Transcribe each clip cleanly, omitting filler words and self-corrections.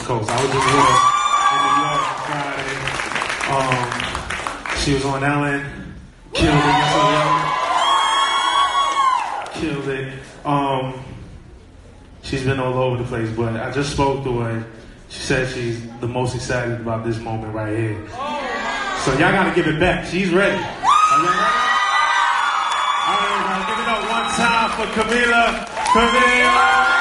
Coast. I was just with her in New York on Friday. She was on Ellen. Killed it. Killed it. She's been all over the place, but I just spoke to her. She said she's the most excited about this moment right here. So y'all gotta give it back. She's ready. Are y'all ready? All right, everybody, give it up one time for Camila Cabello.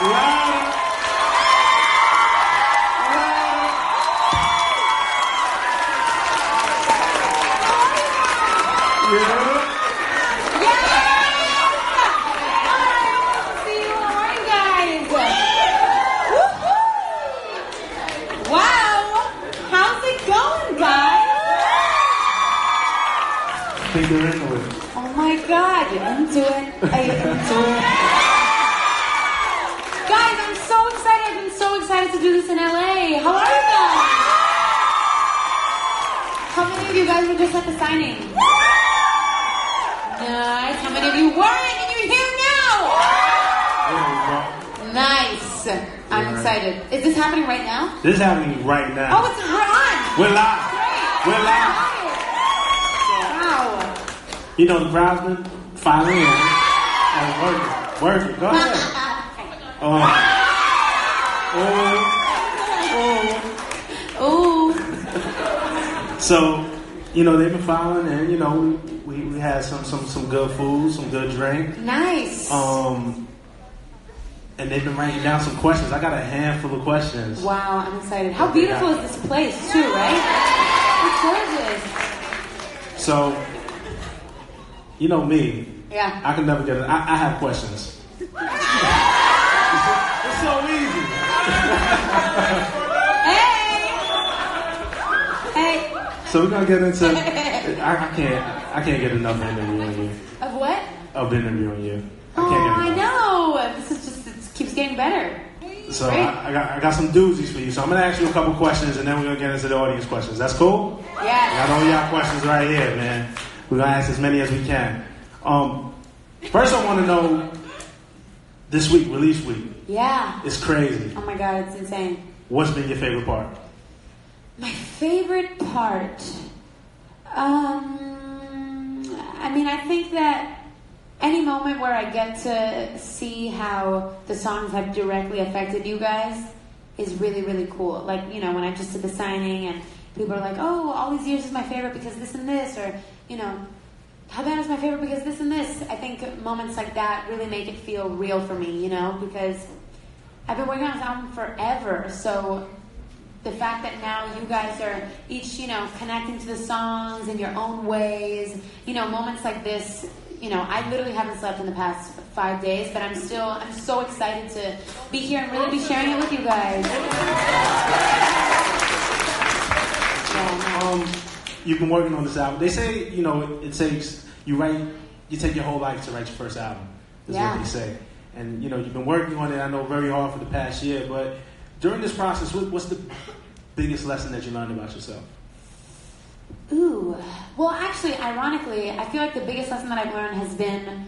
Loud. Oh my God, you're into it. I'm into it. Guys, I'm so excited. I've been so excited to do this in LA. How are you guys? How many of you guys were just at the signing? Nice. How many of you weren't and you're here now? Nice. I'm excited. Is this happening right now? This is happening right now. Oh, we're on. We're live. Great. We're live. Wow. You know, the crowd's been filing in. Working. Go ahead. Oh. So, you know, they've been filing, and you know, we had some good food, some good drink. Nice. And they've been writing down some questions. I got a handful of questions. Wow, I'm excited. How beautiful is this place, too, right? It's gorgeous. So, you know me. Yeah. I can never get it. I have questions. It's so easy. Hey. So we're gonna get into. I can't get enough of interviewing you. Of what? Of interviewing you. I know. This is just, it keeps getting better. So I got some doozies for you. So I'm gonna ask you a couple questions, and then we're gonna get into the audience questions. That's cool? Yeah. Got all y'all questions right here, man. We're gonna ask as many as we can. First, I want to know this week, release week. Yeah. It's crazy. Oh my God, it's insane. What's been your favorite part? My favorite part. I mean, I think that any moment where I get to see how the songs have directly affected you guys is really, really cool. Like, you know, when I just did the signing and people are like, oh, All These Years is my favorite because this and this, or, you know, Havana's my favorite because this and this. I think moments like that really make it feel real for me, you know, because I've been working on this album forever, so the fact that now you guys are each, you know, connecting to the songs in your own ways, you know, moments like this, you know, I literally haven't slept in the past 5 days, but I'm so excited to be here and really be sharing it with you guys. Yeah, You've been working on this album. They say, you know, it takes, you take your whole life to write your first album, is what they say. And, you know, you've been working on it, I know, very hard for the past year, but during this process, what's the biggest lesson that you learned about yourself? Ooh. Well, actually, ironically, I feel like the biggest lesson that I've learned has been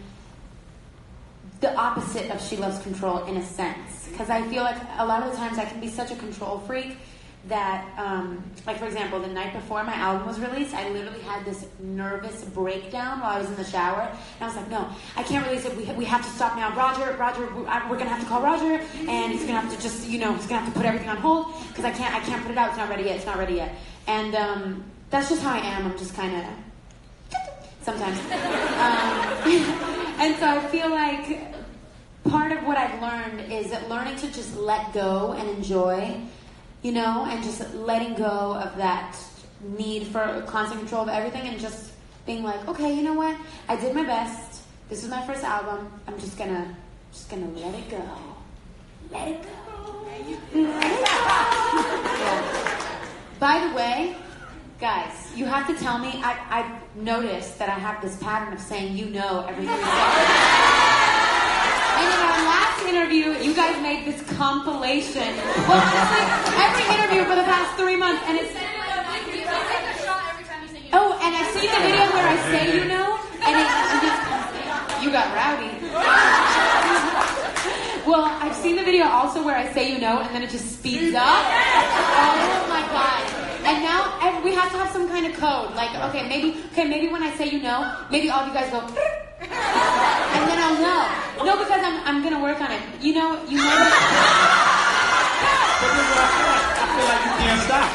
the opposite of She Loves Control in a sense. Because I feel like a lot of the times I can be such a control freak that, like for example, the night before my album was released, I literally had this nervous breakdown while I was in the shower. And I was like, no, I can't release it. We have to stop now. Roger, we're going to have to call Roger. And he's going to have to just, you know, he's going to have to put everything on hold. Because I can't put it out. It's not ready yet. And that's just how I am. I'm just kind of, sometimes. And so I feel like part of what I've learned is that learning to just let go and enjoy, you know, and just letting go of that need for constant control of everything and just being like, okay, you know what? I did my best. This is my first album. I'm just gonna let it go. Let it go. Let it go. Yeah. By the way, guys, you have to tell me, I've noticed that I have this pattern of saying you know everything you say. And in our last interview, you guys made this compilation. Well, honestly, every interview for the past 3 months, and it's... Oh, and I've seen the video where I say you know, and it's just... You got rowdy. Well, I've seen the video also where I say you know, and then it just speeds up. Oh my god. And now we have to have some kind of code. Like, okay, maybe when I say you know, maybe all of you guys go, and then I'll know. No, because I'm gonna work on it. You know that. I feel like you can't stop.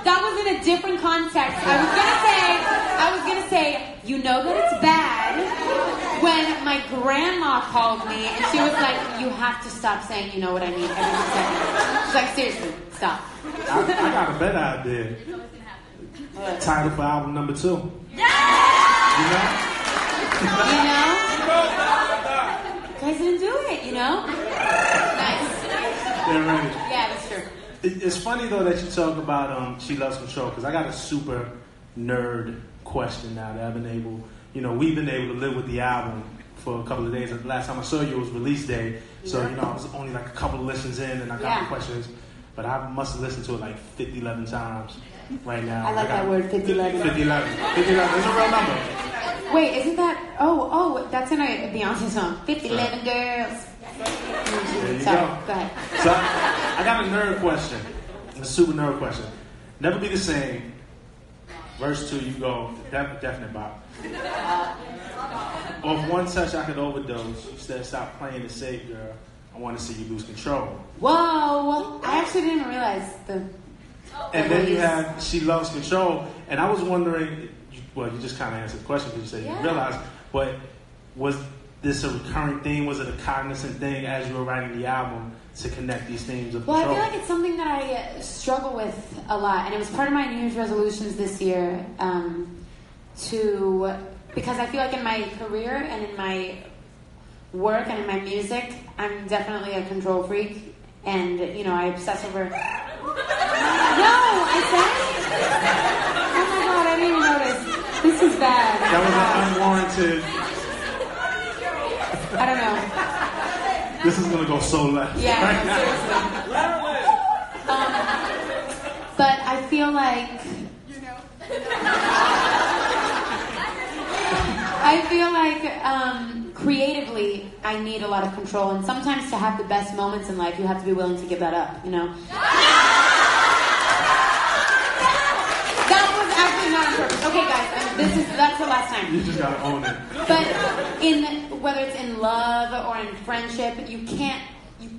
That was in a different context. I was gonna say, you know that it's bad when my grandma called me and she was like, you have to stop saying you know what I mean every second. She's like, seriously, stop. I got a better idea. Title for album number 2. Yeah! You know? You guys didn't do it, you know? Nice. They're ready. Yeah, that's true. It's funny though that you talk about She Loves Control, because I got a super nerd question now that I've been able, we've been able to live with the album for a couple of days. The last time I saw you was release day, so I was only like a couple of listens in and I got the questions, but I must have listened to it like 50-11 times right now. I like that word, 50-11. 50-11. 50-11. It's a real number. Wait, isn't that, oh, that's in a Beyonce song. 50-11 girls. There you Sorry, go. Go ahead. So I got a nerd question, a super nerd question. Never be the same. Verse 2, you go, definite bop. Off one touch, I could overdose. You said, stop playing it safe, girl. I want to see you lose control. Whoa! I actually didn't even realize the. And then you have She Loves Control, and I was wondering. Well, you just kind of answered the question because you said you realized, but was this a recurring theme? Was it a cognizant thing as you were writing the album to connect these themes of control? Well, I feel like it's something that I struggle with a lot, and it was part of my New Year's resolutions this year because I feel like in my career and in my work and in my music, I'm definitely a control freak, and I obsess over. No, I said. Oh my god, I didn't even notice. This is bad. That was an unwarranted. I don't know. This is gonna go so left. Yeah, right no, seriously. But I feel like creatively, I need a lot of control, and sometimes to have the best moments in life, you have to be willing to give that up. That was actually not on purpose. Okay, guys, that's the last time. You just gotta own it. But whether it's in love or in friendship, you can't. You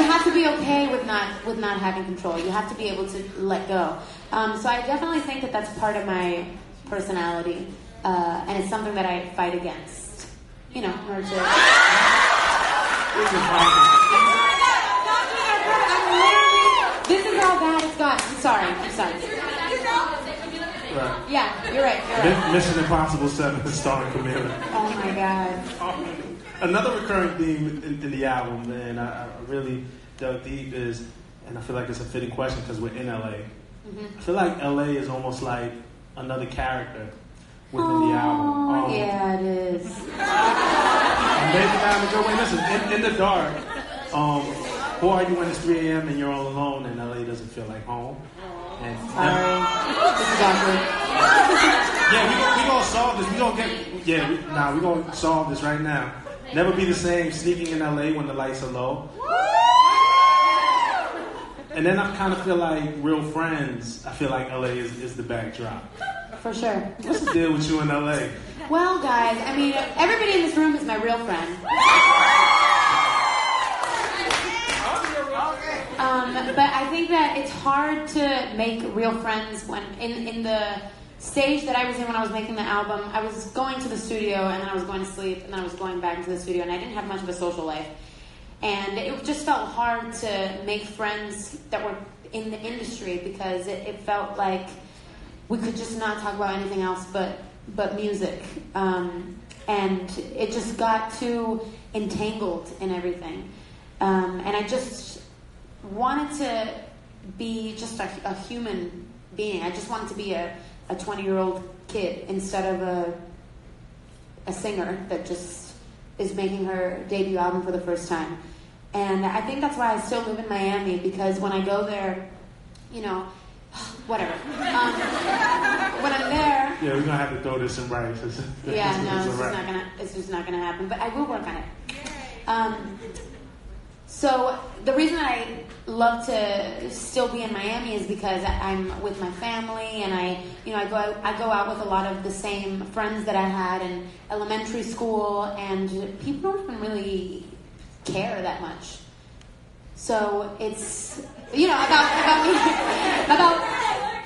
have to be okay with not having control. You have to be able to let go. So I definitely think that that's part of my personality, and it's something that I fight against. In order to. This is how bad it's gotten. I'm sorry. Right. Yeah, you're right. Mission Impossible 7 starring Camila. Oh my god. Another recurring theme in the album, and I really dug deep is, and I feel like it's a fitting question because we're in LA. Mm-hmm. I feel like LA is almost like another character within the album. Yeah, it is. Maybe not in a good way. Listen, in the dark, who are you when it's 3 a.m. and you're all alone and LA doesn't feel like home? And sorry. This is awkward. Yeah, we gonna solve this. We gonna solve this right now. Never be the same sneaking in LA when the lights are low. And then I kind of feel like Real Friends, I feel like LA is the backdrop. For sure. What's the deal with you in LA? Well, guys, I mean, everybody in this room is my real friend. But I think that it's hard to make real friends when in the stage that I was in when I was making the album. I was going to the studio and then I was going to sleep and then I was going back into the studio, and I didn't have much of a social life. And it just felt hard to make friends that were in the industry because it felt like we could just not talk about anything else but music. And it just got too entangled in everything. And I just wanted to be just a human being. I just wanted to be a 20-year-old kid instead of a singer that just is making her debut album for the first time. And I think that's why I still live in Miami, because when I go there, whatever. When I'm there, Yeah, we're gonna have to throw this in rice. Yeah, no, it's just not gonna happen. But I will work on it. So the reason I love to still be in Miami is because I'm with my family, and I go out with a lot of the same friends that I had in elementary school, and people don't even really care that much. So it's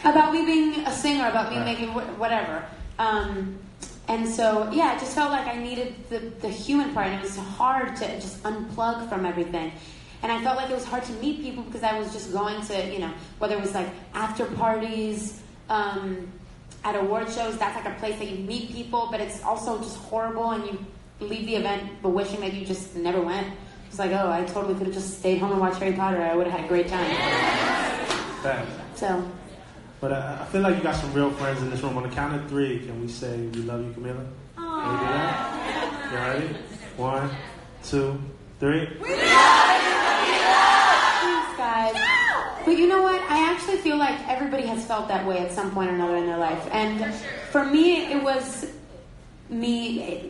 about me being a singer, about me making whatever. And so, yeah, I just felt like I needed the human part, and it was hard to just unplug from everything. And I felt like it was hard to meet people because I was just going to, whether it was like after parties, at award shows, that's like a place that you meet people, but it's also just horrible, and you leave the event but wishing that you just never went. It's like, oh, I totally could have just stayed home and watched Harry Potter. I would have had a great time. So... But I feel like you got some real friends in this room. On the count of 3, can we say we love you, Camila? Aww. Can we do that? You ready? 1, 2, 3. We love you, Camila! Thanks, guys. But you know what? I actually feel like everybody has felt that way at some point or another in their life. And for me, it was me,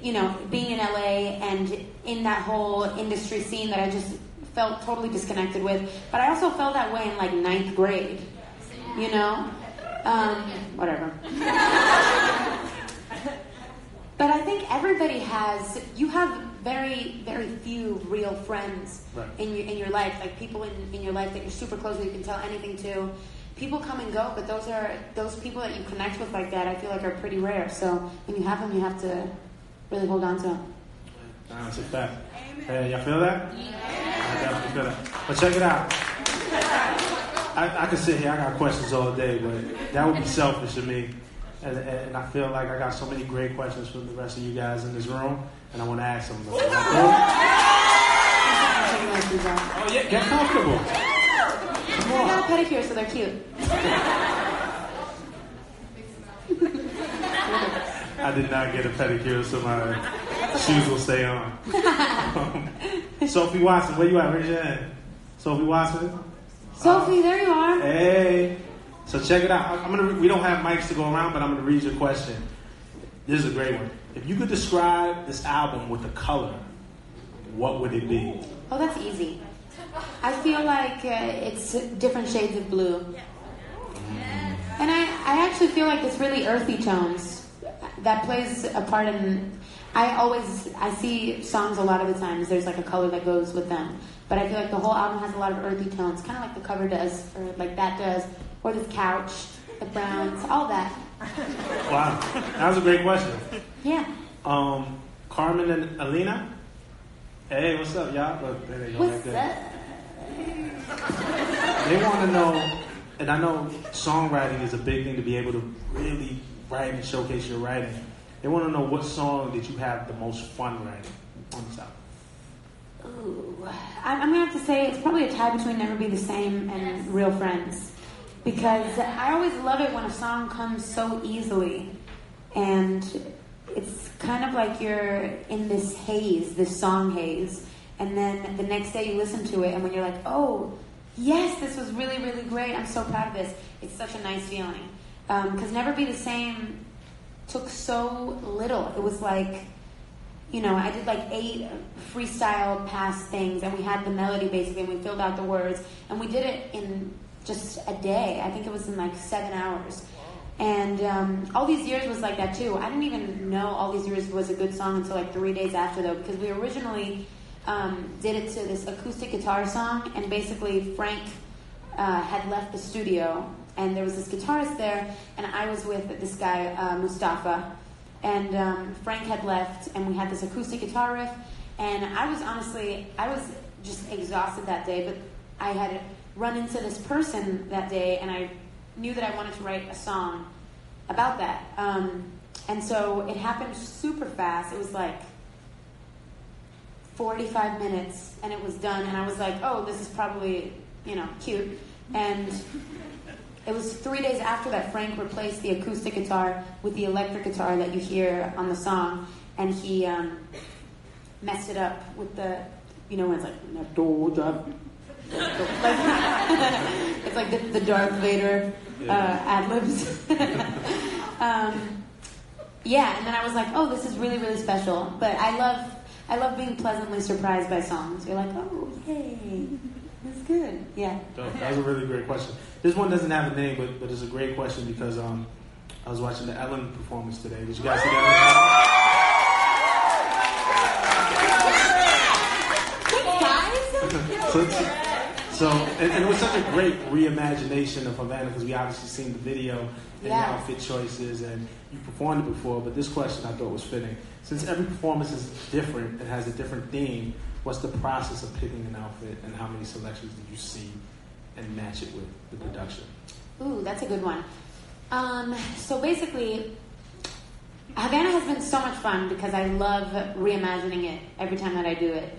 being in LA and in that whole industry scene that I just felt totally disconnected with. But I also felt that way in like 9th grade. Whatever. But I think everybody you have very, very few real friends in your life, like people in your life that you're super close with, you can tell anything to. People come and go, but those people that you connect with like that, I feel like are pretty rare. So when you have them, you have to really hold on to them. That's a fact. Hey, y'all feel that? Yeah. I definitely feel that. But check it out. I could sit here, I got questions all day, but that would be selfish of me. And I feel like I got so many great questions from the rest of you guys in this room, and I want to ask them. Oh, yeah, get comfortable. Come on. I got a pedicure, so they're cute. I did not get a pedicure, so my shoes will stay on. Sophie Watson, where you at? Raise your hand. Sophie Watson? Sophie, there you are. Hey. So check it out. We don't have mics to go around, but I'm going to read your question. This is a great one. If you could describe this album with a color, what would it be? Oh, that's easy. I feel like it's different shades of blue. And I actually feel like it's really earthy tones. That plays a part in... I see songs a lot of the times, there's like a color that goes with them. But I feel like the whole album has a lot of earthy tones, kind of like the cover does, or like that does, or this couch, the browns, all that. Wow, that was a great question. Yeah. Carmen and Alina? Hey, what's up, y'all? Look, there they go. What's up? They want to know, and I know songwriting is a big thing to be able to really write and showcase your writing. They want to know what song did you have the most fun writing on this album? Ooh, I'm going to have to say it's probably a tie between Never Be the Same and Real Friends. Because I always love it when a song comes so easily. And it's kind of like you're in this haze, this song haze. And then the next day you listen to it, and when you're like, oh, yes, this was really, really great. I'm so proud of this. It's such a nice feeling. Because Never Be the Same took so little. It was like... I did like 8 freestyle past things, and we had the melody basically, and we filled out the words, and we did it in just a day. I think it was in like 7 hours. And All These Years was like that too. I didn't even know All These Years was a good song until like 3 days after though, because we originally did it to this acoustic guitar song, and basically Frank had left the studio, and there was this guitarist there, and I was with this guy, Mustafa. And Frank had left, and we had this acoustic guitar riff, and I was just exhausted that day, but I had run into this person that day, and I knew that I wanted to write a song about that. And so it happened super fast. It was like 45 minutes, and it was done, and I was like, oh, this is probably, cute. And... it was 3 days after that Frank replaced the acoustic guitar with the electric guitar that you hear on the song, and he messed it up with the, when it's like, it's like the Darth Vader ad-libs. Yeah, and then I was like, oh, this is really, really special. But I love being pleasantly surprised by songs. You're like, oh, yay, that's good. Yeah. Dope. That was a really great question. This one doesn't have a name, but it's a great question because I was watching the Ellen performance today. Did you guys see that? And it was such a great reimagination of Havana because we obviously seen the video and the outfit choices and you performed it before, but this question I thought was fitting. Since every performance is different, it has a different theme, what's the process of picking an outfit and how many selections did you see and match it with the production? Ooh, that's a good one. So basically, Havana has been so much fun because I love reimagining it every time that I do it.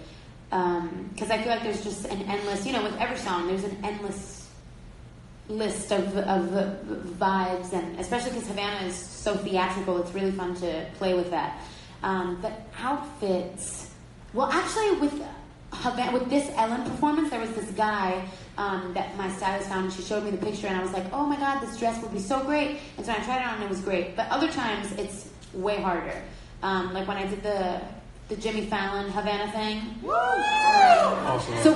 Because I feel like there's just an endless, with every song, there's an endless list of vibes, and especially because Havana is so theatrical, it's really fun to play with that. But outfits, well, actually with this Ellen performance, there was this guy that my stylist found, and she showed me the picture, and I was like, oh my god, this dress would be so great. And so I tried it on, and it was great. But other times, it's way harder. Like when I did the Jimmy Fallon Havana thing. Awesome. So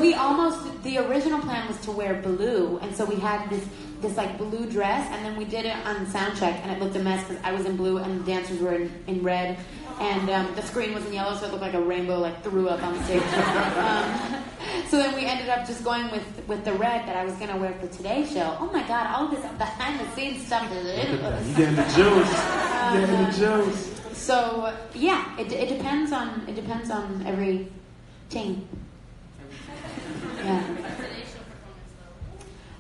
the original plan was to wear blue, and so we had this like blue dress, and then we did it on sound check, and it looked a mess because I was in blue and the dancers were in red, and the screen was in yellow, so it looked like a rainbow like threw up on the stage. So then we ended up just going with the red that I was gonna wear for today's show. Oh my god, all of this behind the scenes stuff. You getting the juice. You getting the juice. So yeah, it depends on every team. Yeah.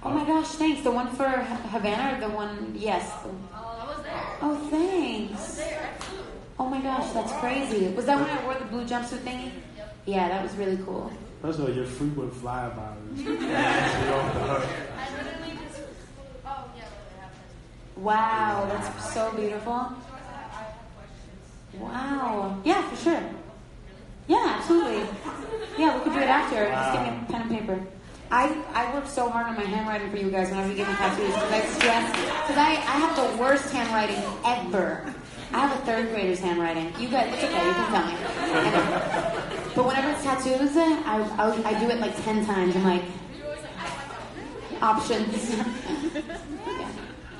Oh my gosh, thanks. The one for Havana or the one? Yes. I was there. Oh, thanks. Oh my gosh, that's crazy. Was that when I wore the blue jumpsuit thingy? Yep. Yeah, that was really cool. First of all, you're frequent flyabouts. You're off the hook. I literally just. Oh yeah, it happened. Wow, that's so beautiful. Wow. Yeah, for sure. Yeah, absolutely. Yeah, we could do it after. Just give me a pen and paper. I work so hard on my handwriting for you guys whenever you give me tattoos because I stress. Because I have the worst handwriting ever. I have a third grader's handwriting. You guys, it's okay, you can tell me. But whenever it's tattoos, I do it like 10 times. I'm like, options.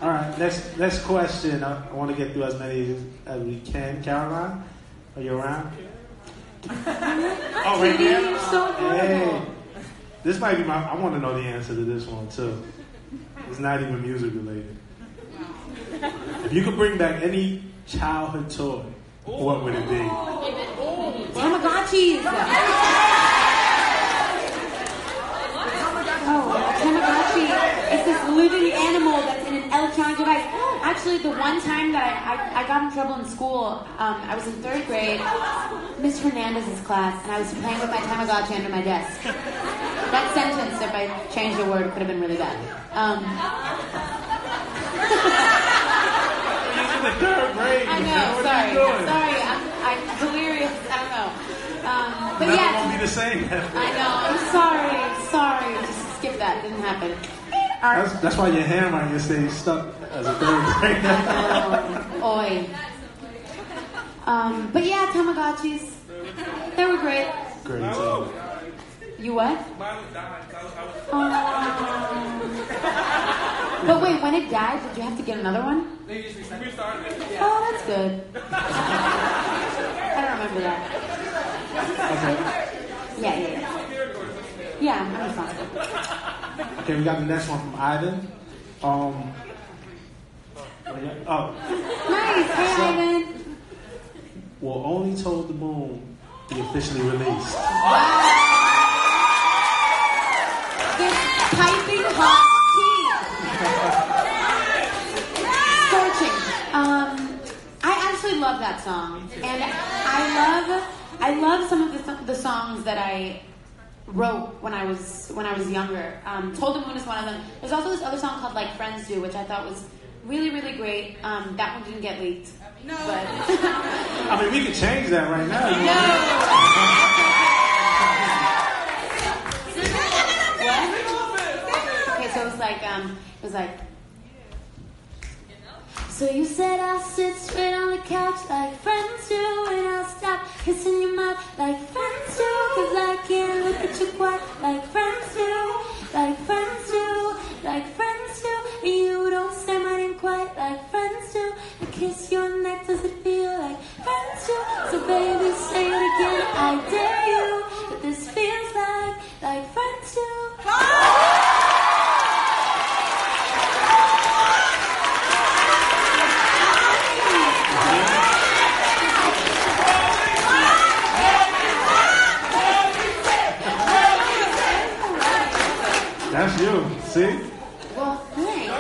All right, next question. I want to get through as many as we can. Caroline, are you around? Oh, right there? You're so adorable. Hey, this might be I want to know the answer to this one, too. It's not even music related. If you could bring back any childhood toy, what would it be? Tamagotchis! Oh, Tamagotchi is this living animal that's in an electronic device. Actually, the one time that I got in trouble in school, I was in 3rd grade, Miss Hernandez's class, and I was playing with my Tamagotchi under my desk. That sentence, if I changed a word, could have been really bad. You're in the 3rd grade. I know, sorry, I'm delirious, I don't know. But Never yeah. won't be the same. I know, I'm sorry, just skip that, didn't happen. That's why your handwriting stays stuck as a 3rd grader. Oi. But yeah, Tamagotchis, they were great. Great too. You what? Mine died. But wait, when it died, did you have to get another one? They just restarted it. Oh, that's good. I don't remember that. Okay. Yeah. Yeah, I'm responsible. Okay, we got the next one from Ivan. Nice, hey Ivan. Will Only Told the Moon be officially released? Wow. This piping hot tea. Scorching. I actually love that song, and I love some of the songs that I wrote when I was younger. Told the Moon is one of them. There's also this other song called Like Friends Do, which I thought was really, really great. That one didn't get leaked. No. But I mean, we could change that right now. What? Okay, so it was like, So you said I'll sit straight on the couch like friends do, and I'll stop kissing your mouth like friends do, 'cause I can't look at you quite like friends do, like friends do, like friends do. And you don't say my name quite like friends do. I kiss your neck, does it feel like friends do? So baby, say it again, I dare you, that this feels like friends do. That's you. See? Well, thanks.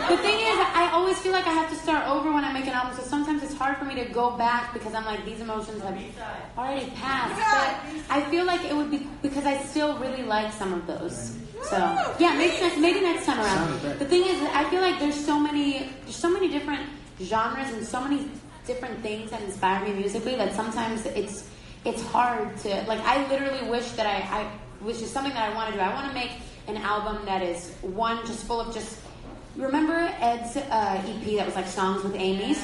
The thing is, I always feel like I have to start over when I make an album, so sometimes it's hard for me to go back because I'm like, these emotions have already passed. But I feel like it would be because I still really like some of those. So yeah, maybe next time around. The thing is, I feel like there's so many different genres and so many different things that inspire me musically that sometimes it's hard to like. I literally wish that which is something that I want to do. I want to make an album that is just full of just. Remember Ed's EP that was like songs I did with Amy?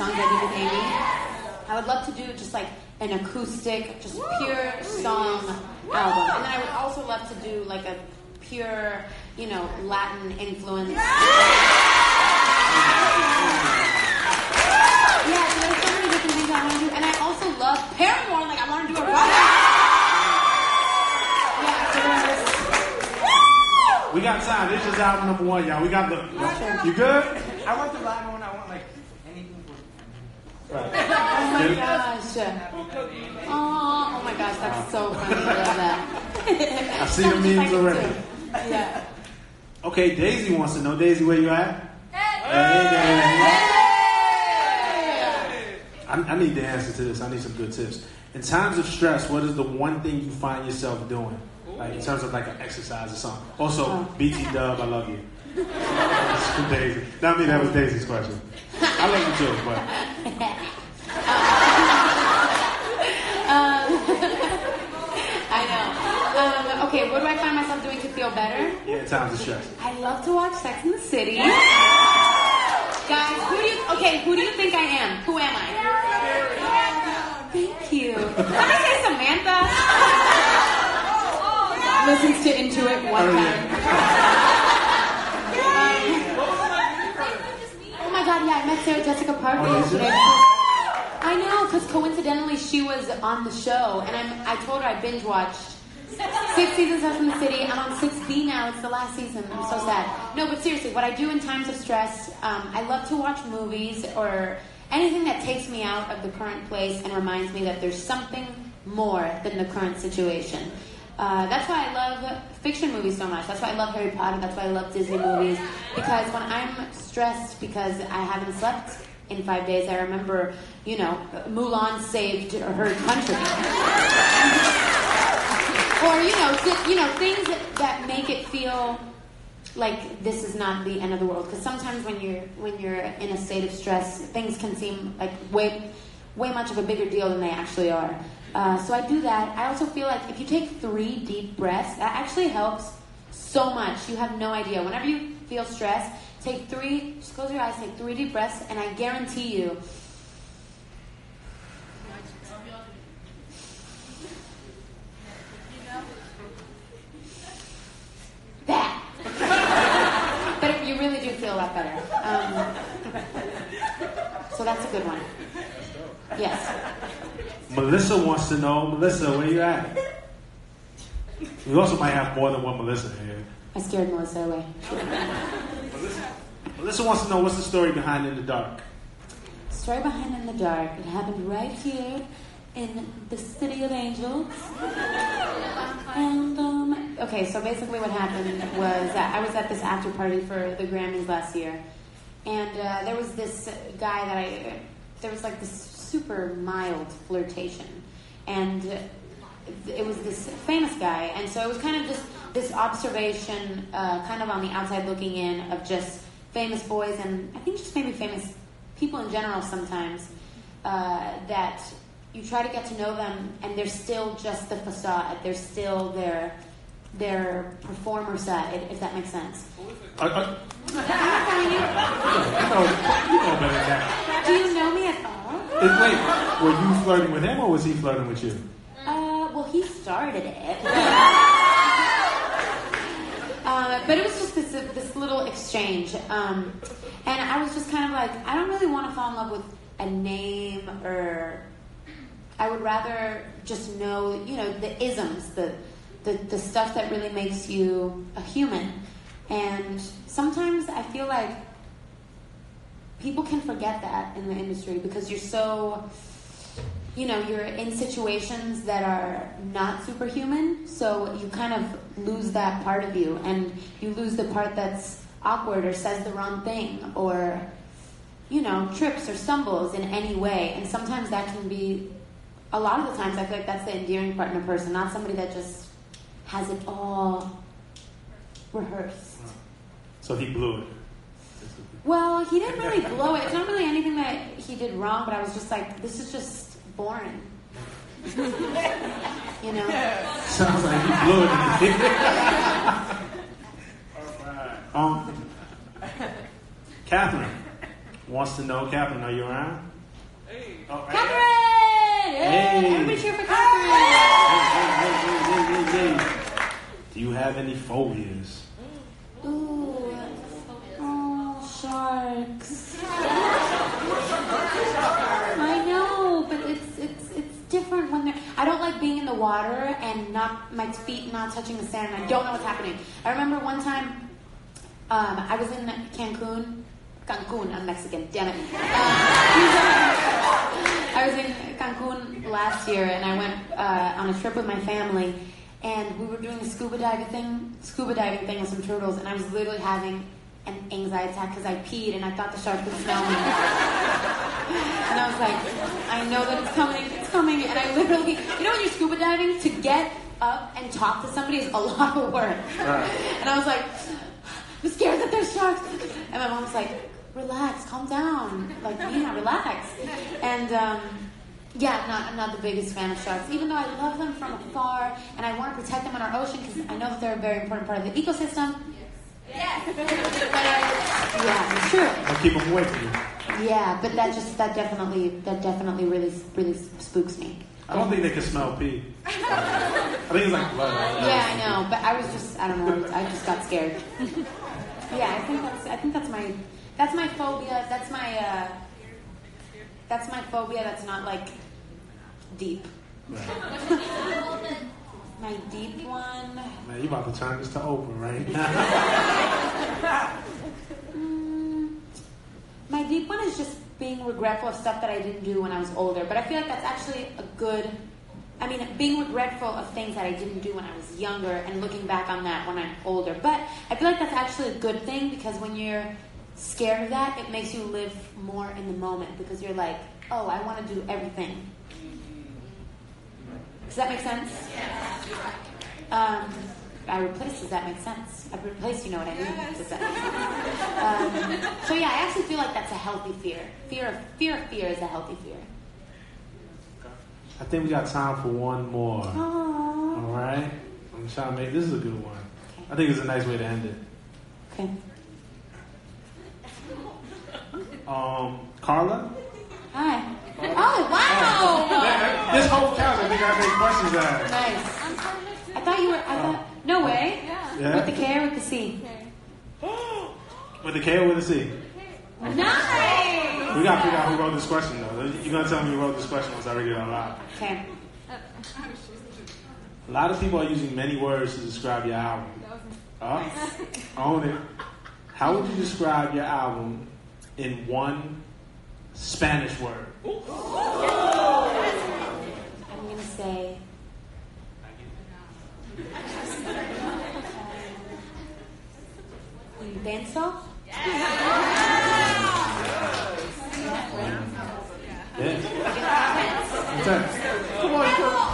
I would love to do just like an acoustic, just pure song album, and then I would also love to do like a pure, Latin influence. Yeah, so there's so many different things I want to do, and I also love Paramore. Like I want to do a rock. We got time. This is album number 1, y'all. We got the. You good? I want the Latin one. I want like anything for. Right. Oh my gosh. Oh my gosh, that's so funny. I love that. I've seen the memes already. Yeah. Okay, Daisy wants to know. Daisy, where you at? Hey, Daisy. I need the answer to this. I need some good tips. In times of stress, what is the one thing you find yourself doing? Like in terms of like an exercise or something. Also, BT Dub, I love you. That's from Daisy. Not me, that was Daisy's question. I love you too, but. I know. Okay, what do I find myself doing to feel better? Yeah, in times of stress. I love to watch Sex in the City. Guys, who do you think I am? Who am I? Thank you. Let me say Samantha. Listens to Intuit one time. Oh my god, yeah, I met Sarah Jessica Parker yesterday. I know, because coincidentally she was on the show, and I told her I binge watched 6 seasons of Sex and the City. I'm on 6B now. It's the last season. I'm so sad. No, but seriously, what I do in times of stress, I love to watch movies or anything that takes me out of the current place and reminds me that there's something more than the current situation. That's why I love fiction movies so much. That's why I love Harry Potter. That's why I love Disney movies. Because when I'm stressed because I haven't slept in 5 days, I remember, Mulan saved her country. Or, things that make it feel like this is not the end of the world. Because sometimes when you're in a state of stress, things can seem like way much of a bigger deal than they actually are. So I do that. I also feel like if you take 3 deep breaths, that actually helps so much. You have no idea. Whenever you feel stressed, just close your eyes, take 3 deep breaths, and I guarantee you, that. But you really do feel a lot better. So that's a good one. Yes. Melissa wants to know. Melissa, where you at? We also might have more than one Melissa here. I scared Melissa away. Melissa wants to know what's the story behind In the Dark. Story behind In the Dark. It happened right here in the City of Angels. And, okay, so basically what happened was I was at this after party for the Grammys last year. And there was this guy there was like this super mild flirtation. And it was this famous guy. And so it was kind of just this observation, kind of on the outside looking in, of just famous boys and I think just maybe famous people in general sometimes, that you try to get to know them and they're still just the facade. They're still their performer side, if that makes sense. I'm telling you. You know better than that. Do you know me at all? Wait, were you flirting with him or was he flirting with you? Well, he started it. But it was just this little exchange. And I was just kind of like, I don't really want to fall in love with a name, or I would rather just know, the isms, the stuff that really makes you a human. And sometimes I feel like people can forget that in the industry because you're so, you're in situations that are not superhuman, so you kind of lose that part of you, and you lose the part that's awkward or says the wrong thing or, trips or stumbles in any way. And sometimes that can be, a lot of the times I feel like that's the endearing part in a person, not somebody that just has it all rehearsed. So he blew it. Well, he didn't really blow it. It's not really anything that he did wrong, but I was just like, this is just boring. Sounds like he blew it. All right. Catherine wants to know. Catherine, are you around? Hey. Oh, right. Catherine! Hey. Everybody cheer for Catherine! Hey. Do you have any phobias? Ooh. Oh, sharks. I know, but it's different when they're... I don't like being in the water and my feet not touching the sand. I don't know what's happening. I remember one time I was in Cancun, I'm Mexican, damn it. I was in Cancun last year, and I went on a trip with my family, and we were doing a scuba diving thing with some turtles, and I was literally having an anxiety attack because I peed, and I thought the shark would smell me. And I was like, I know that it's coming, and I literally, when you're scuba diving, to get up and talk to somebody is a lot of work. Right. And I was like, I'm scared that there's sharks. And my mom was like, relax, calm down. Like, relax. And, I'm not the biggest fan of sharks, even though I love them from afar, and I want to protect them in our ocean because I know that they're a very important part of the ecosystem. Yes. But it's true. I'll keep them away from you. Yeah, but that definitely really spooks me. I don't think they can smell pee. I think it's like blood. Yeah, I know, but I don't know, I just got scared. Yeah, I think that's my phobia. That's my phobia that's not like deep. Right. My deep one. Man, you about to turn this to Oprah, right? My deep one is just being regretful of stuff that I didn't do when I was older. But I feel like that's actually being regretful of things that I didn't do when I was younger and looking back on that when I'm older. But I feel like that's actually a good thing because when you're scared of that, it makes you live more in the moment because you're like, oh, I want to do everything. Does that make sense? Does that make sense? I've replaced, you know what I mean? Does that make sense? So yeah, I actually feel like that's a healthy fear. Fear of fear is a healthy fear. I think we got time for one more. Aww. All right? I'm trying to this is a good one. Okay. I think it's a nice way to end it. Okay. Carla? Hi. Oh, wow! This whole couch, I think I made questions out. Nice. I thought you were, no way. Yeah. With the K or with the C? With the K or with the C? Nice! We gotta figure out who wrote this question, though. You're gonna tell me who wrote this question once I read it out loud. Okay. A lot of people are using many words to describe your album. Own it. How would you describe your album in one Spanish word? I'm gonna say... Intenso? Yeah. Come on,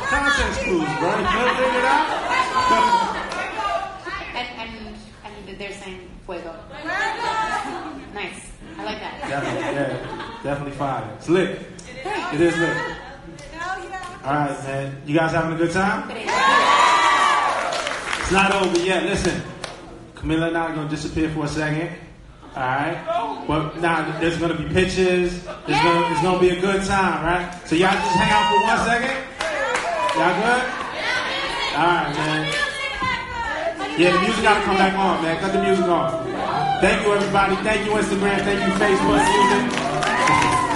context clues, bro. You never figured it out? and they're saying fuego. Nice. I like that. Definitely fire. It's lit. It is lit. All right, man. You guys having a good time? It's not over yet. Listen, Camila and I are going to disappear for a second. Alright? But now there's gonna be pictures. It's gonna be a good time, right? So y'all just hang out for 1 second? Y'all good? Alright, man. Yeah, the music gotta come back on, man. Cut the music on. Thank you, everybody. Thank you, Instagram. Thank you, Facebook music.